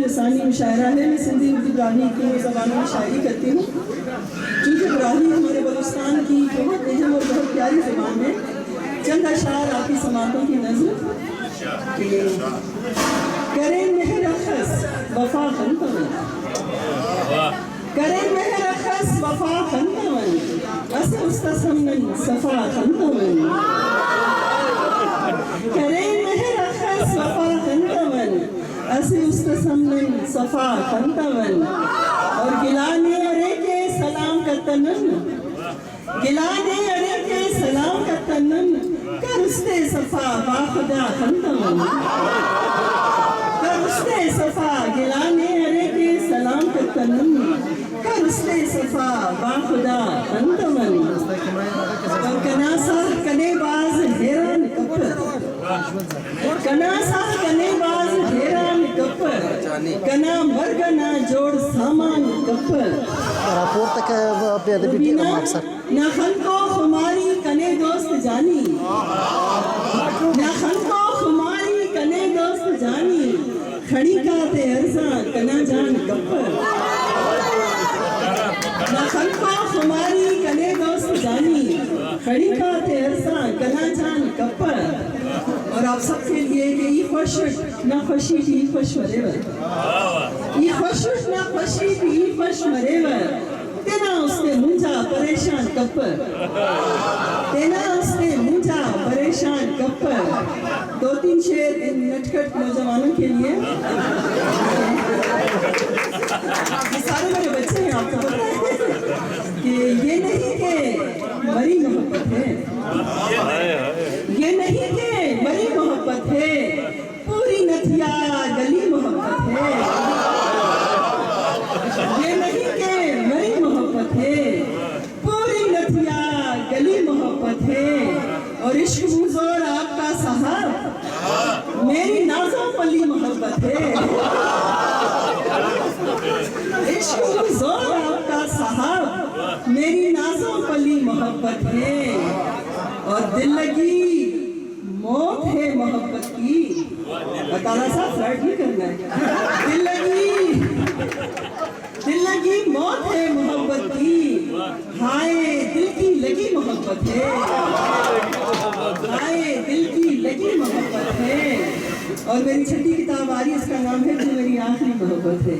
लसानी मुशायरा है। मैं सिंधी उर्दू ब्राह्मी की ज़बानों में शायरी करती हूँ। चूँकि ब्राह्मी हमारे बलूचिस्तान की बहुत अहम और बहुत प्यारी ज़बान है। चंद अशार आपकी समातों की नज़र करें मेहर अखस वफा खंतवन, करें मेहर अखस वफा खंतवन, अस उस्तसमन सफ़ा खंतवन, करें मेहर अखस वफा खंतवन, अस उस्तसमन सफ़ा खंतवन। और गिलाने अरे के सलाम का तनन, गिलाने अरे के सलाम का तनन, करस्ते सफ़ा बाखुदा खंतवन, करस्ते सफ़ा गिलाने अरे के सलाम का तनन, करस्ते सफ़ा बाखुदा खंतवन। और कनासा कनेबाज हैरान कपर, कनासा कनेबाज हैरान कपर, कना मरगना जोड़ सामान कपर। ना खनको खुमारी कने दोस्त जानी, ना खनको खुमारी कने दोस्त जानी, खड़ी काते अर्जा कना जान कपर। ना खनको खुमारी कने दोस्त जानी, खड़ी काते अर्जा कना जान कपर। और आप सबके लिए कि ये खुश ना खुशी थी खुश मरेवर, ये खुश ना खुशी थी खुश मरेवर, तेना उसने मुंजा परेशान कपर, तेना उसने मुंजा परेशान कपर। दो तीन शेर इन नटखट नौजवानों के लिए। ये सारे मेरे बच्चे हैं, आपको पता है कि ये नहीं के मरी मोहब्बत है, ये नहीं के मरी मोहब्बत है, पूरी नथिया गली मोहब्बत है। ये नहीं के मरी मोहब्बत है, पूरी नथिया गली मोहब्बत है। और इश्क मुज़ोर आपका साहब मेरी नाज़ों पली मोहब्बत है, इश्क मुज़ोर आपका साहब मेरी नाज़ों पली मोहब्बत है। और दिल लगी मौत है मोहब्बत की, बताना साहब फ्लर्ट नहीं करना है। दिल लगी मौत है मोहब्बत की, हाय दिल की लगी मोहब्बत है, हाय दिल की लगी मोहब्बत है। और मेरी छठी किताब आ रही है, इसका नाम है जो मेरी आखिरी मोहब्बत है।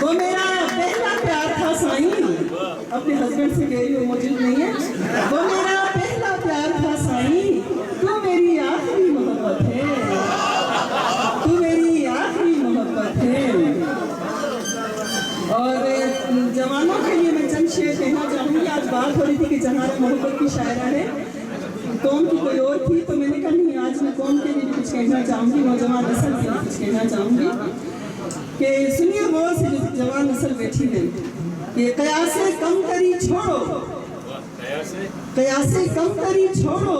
वो मेरा पहला प्यार था साईं, अपने हस्बैंड से कह रही हूँ, मौजूद नहीं है। वो मेरा पहला प्यार था साईं, तू मेरी आखिरी मोहब्बत है, तू मेरी आखिरी मोहब्बत है। और जवानों के लिए मैं चंद शेर कहना चाहूँगी। आज बात हो रही थी कि जहाँ मोहब्बत की शायरा है, कौम की कोई और थी, तो मैंने कहा नहीं, आज मैं कौम के लिए कुछ कहना चाहूँगी, नौजवान नस्ल के लिए कुछ कहना चाहूँगी। कि सुनिए गौर से जो जवान नस्ल बैठी है कि कयासे कम करी छोड़ो, कयासे कम करी छोड़ो,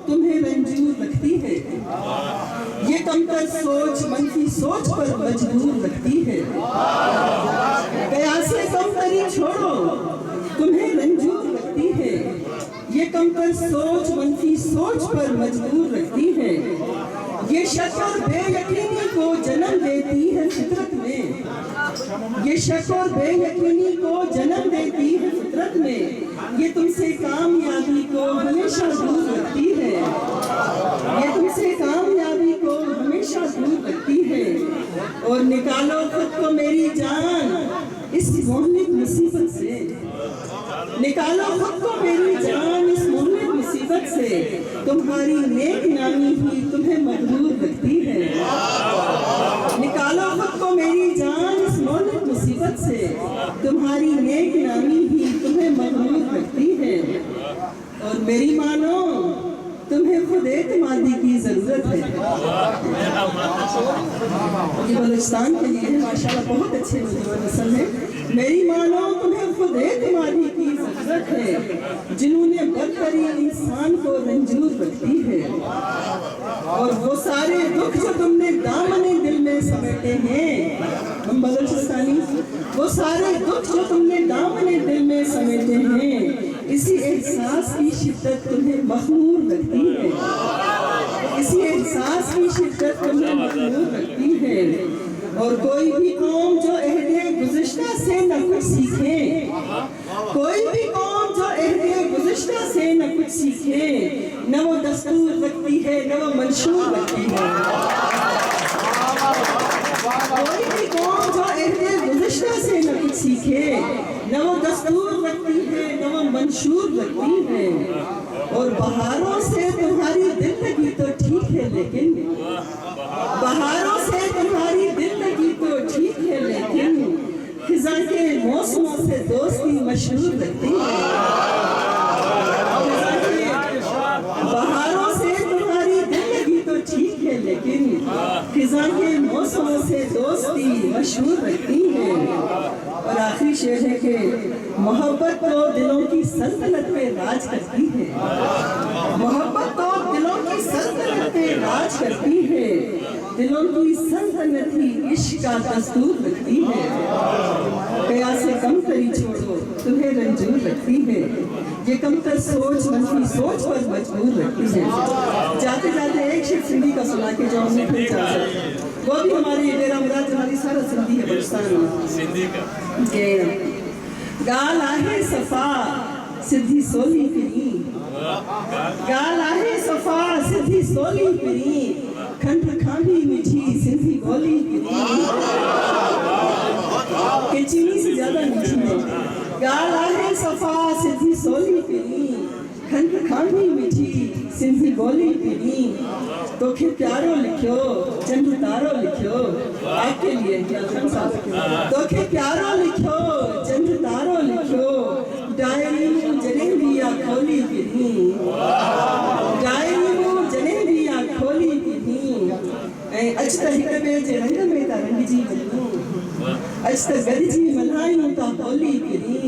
तुम्हें रंजूर रखती है, ये कमतर सोच मनफी सोच पर मजबूर रखती है। कयासे कम करी छोड़ो, तुम्हें रंजूर रखती है, ये कमतर सोच मनफी सोच पर मजबूर रखती है। ये शक और बेयकीनी को जन्म देती है फितरत में, ये शक और बेयकीनी को जन्म देती है फितरत में, ये तुमसे कामयाबी को हमेशा दूर रखती है, ये तुमसे कामयाबी को हमेशा दूर रखती है। और निकालो खुद को मेरी जान इस मोहलिक मुसीबत से, निकालो खुद को मेरी जान इस मोहलिक मुसीबत से, तुम्हारी नेक नामी ही तुम्हें मजबूर रखती है। निकालो खुद को मेरी जान इस मोहलिक मुसीबत से, तुम्हारी नेक नामी ही तुम्हें मजबूर रखती है। और मेरी मानो तुम्हें खुद एतमादी की जरूरत है। ये बलूचिस्तान के लिए है, माशाल्लाह बहुत अच्छे नौजवान नस्ल है। मेरी मानो तुम्हें खुद एतमादी की जरूरत है, जिन्होंने बदतरी इंसान को रंजूर रखती है। और वो सारे दुख जो तुमने दामने दिल में समेटे हैं, हम बलूचिस्तानी, वो सारे दुख जो तुमने दामने दिल में समेटे हैं, इसी एहसास की शिद्दत तुम्हें मखमूर रखती है, इसी एहसास की शिद्दत तुम्हें मखमूर रखती है। है। और कोई भी कौम जो अहदे गुज़िश्ता से न कुछ सीखे, कोई भी कौम जो अहदे गुज़िश्ता से न कुछ सीखे, न वो दस्तूर रखती है न वो मंशूर रखती है। कोई भी कौम जो अहदे गुज़िश्ता से न कुछ सीखे, न वो दस्तूर रखती है न वो मंशूर रखती है। और बहारों से तुम्हारी दिल लगी तो ठीक है, लेकिन बहारों से तुम्हारी दिल लगी तो ठीक है, लेकिन खिज़ा के मौसमों से दोस्ती मशहूर रखती है। बहारों से तुम्हारी दिल लगी तो ठीक है, लेकिन खिज़ा के मौसमों से दोस्ती मशहूर रखती है। और आखिरी शेर है कि मोहब्बत तो दिलों की सल्तनत पे राज करती है, मोहब्बत तो दिलों की सल्तनत पे राज करती है, दिलों की सल्तनत ही इश्क का दस्तूर रखती है। कया से कम करी छोड़ो तुम्हें रंजूर रखती है, ये कमतर सोच मनफी सोच पर मजबूर रखती है। जाते जाते एक शेर सिंधी का सुना के जो हमने फिर जा सकते, वो भी हमारी डेरा मुराद हमारी सारा सिंधी है बलुस्तान में। सिंधी का गाल आहे सफा सिद्धि सोली फिरी, गाल आहे सफा सिद्धि सोली फिरी, खंड खांडी मीठी सिंधी बोली फिरी, के चीनी से ज्यादा मीठी है। गाल आहे सफा सिद्धि सोली फिरी, खंड खांडी मीठी सिंधी बोली फिरी, तोखे प्यारो लिखियो चंद तारो लिखियो, आपके लिए तोखे प्यारो लिखियो चंद तारो लिखियो, डायरी में जने दिया खोली फिरी, डायरी में जने दिया खोली फिरी, अच त हिक ॿिए जे रंग में था रंगजी वञूं, अच त गॾिजी मल्हायूं था होली फिरी।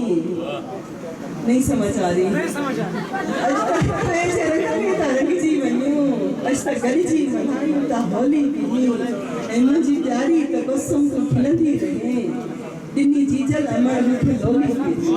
नहीं समझ आ रही, अच त हिक ॿिए जे रंग में था रंगजी वञूं, अच त गॾिजी मल्हायूं था होली फिरी। ऐं मुंहिंजी प्यारी तबस्सुम तूं खिलंदी रहे, ॾिनी जीजल अमर मूंखे लोली फिरी।